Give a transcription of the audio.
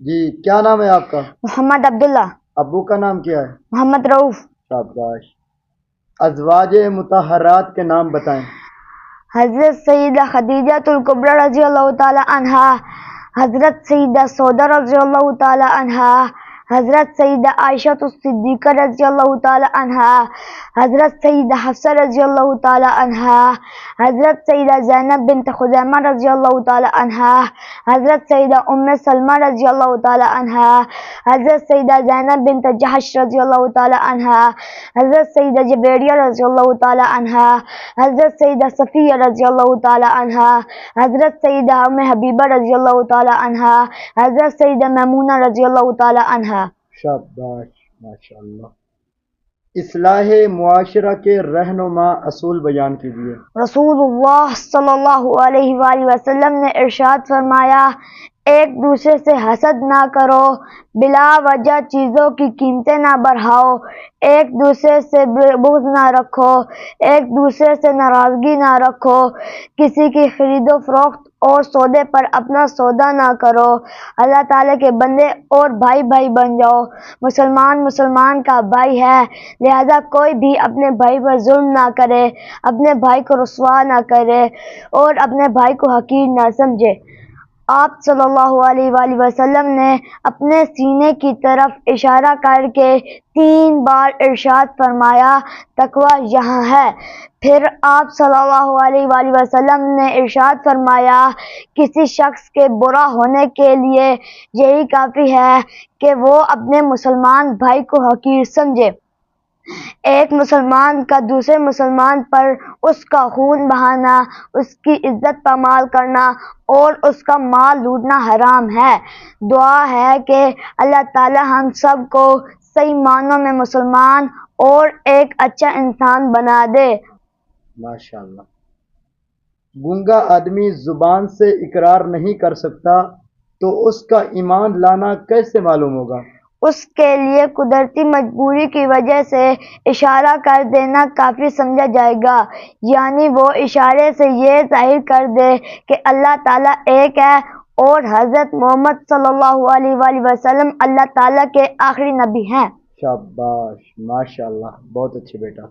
جی کیا نام ہے آپ کا؟ محمد عبداللہ۔ ابو کا نام کیا ہے؟ محمد رؤف۔ شاباش۔ ازواج مطہرات کے نام بتائیں۔ حضرت سیدہ خدیجہ الکبریٰ رضی اللہ تعالی عنہا، حضرت سیدہ سودا رضی اللہ تعالی عنہا، حضرت سیدہ عائشہ الصدیقہ رضی اللہ تعالی عنہا، حضرت سیدہ حفصہ رضی اللہ تعالی عنہا، حضرت سیدہ زینب بنت خزیمہ رضی اللہ تعالی عنہا، حضرت سیدہ ام سلمہ رضی اللہ تعالی عنہا، حضرت سیدہ زینب بنت جحش رضی اللہ تعالی عنہا، حضرت سیدہ جبیریہ رضی اللہ تعالی عنہا، حضرت سیدہ صفیہ رضی اللہ تعالی عنہا، حضرت سیدہ ام حبیبہ رضی اللہ تعالی عنہا، حضرت سیدہ میمونہ رضی اللہ تعالی عنہا۔ شاباش ماشاءاللہ۔ اصلاح معاشرہ کے رہنما اصول بیان کیجیے۔ رسول اللہ صلی اللہ علیہ وآلہ وسلم نے ارشاد فرمایا، ایک دوسرے سے حسد نہ کرو، بلا وجہ چیزوں کی قیمتیں نہ بڑھاؤ، ایک دوسرے سے بغض نہ رکھو، ایک دوسرے سے ناراضگی نہ رکھو، کسی کی خرید و فروخت اور سودے پر اپنا سودا نہ کرو، اللہ تعالیٰ کے بندے اور بھائی بھائی بن جاؤ، مسلمان کا بھائی ہے، لہذا کوئی بھی اپنے بھائی پر ظلم نہ کرے، اپنے بھائی کو رسوا نہ کرے اور اپنے بھائی کو حقیر نہ سمجھے۔ آپ صلی اللہ علیہ وآلہ وسلم نے اپنے سینے کی طرف اشارہ کر کے 3 بار ارشاد فرمایا، تقویٰ یہاں ہے۔ پھر آپ صلی اللہ علیہ وآلہ وسلم نے ارشاد فرمایا، کسی شخص کے برا ہونے کے لیے یہی کافی ہے کہ وہ اپنے مسلمان بھائی کو حقیر سمجھے۔ ایک مسلمان کا دوسرے مسلمان پر اس کا خون بہانا، اس کی عزت پامال کرنا اور اس کا مال لوٹنا حرام ہے۔ دعا ہے کہ اللہ تعالی ہم سب کو صحیح معنوں میں مسلمان اور ایک اچھا انسان بنا دے۔ ماشاءاللہ۔ گونگا آدمی زبان سے اقرار نہیں کر سکتا تو اس کا ایمان لانا کیسے معلوم ہوگا؟ اس کے لیے قدرتی مجبوری کی وجہ سے اشارہ کر دینا کافی سمجھا جائے گا، یعنی وہ اشارے سے یہ ظاہر کر دے کہ اللہ تعالیٰ ایک ہے اور حضرت محمد صلی اللہ علیہ وآلہ وسلم اللہ تعالیٰ کے آخری نبی ہیں۔ شاباش ماشاءاللہ، بہت اچھے بیٹا۔